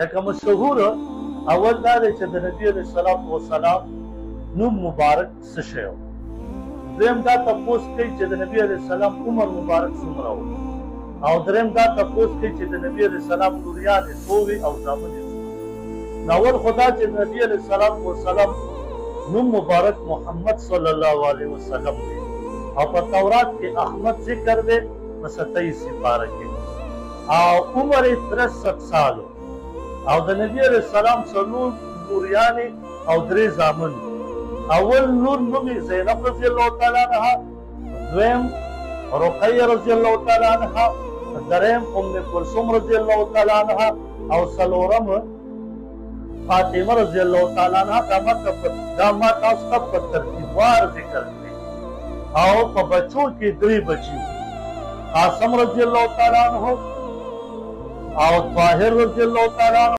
لکه مشهور اول دا دی چې د نبي علیه الصلاة وسلام نوم مبارک څه شی و. دویم دا تپوس کوي چې د نبي علیه السلام عمر مبارک څومره و. او دریم دا تپوس کوي چې د نبي علیه السلام لوریانې څو وې او زامن یې څو. نو اول خو دا چې د نبي علیه الصلاة وسلام نوم مبارک محمد صلی الله علیه وسلم دی او په تورات کې احمد ذکر دی په 27 سپاره کې او عمر یې 63 سال او د نبی علیه السلام څلور لوریانې او درې زامن. اول لور نوم یې زینب رضی الله تعالی عنها، دویم رقیه رضی الله تعالی عنها، دریم ام کلثوم رضی الله تعالی عنها او څلورم فاطمه رضی الله تعالی عنها. دا ما تاسو ته په ترتیبوار ذکر کړي او په بچو کې درې بچي قاسم رضی الله تعالی عنه او طاهر رضی الله تعالی عنه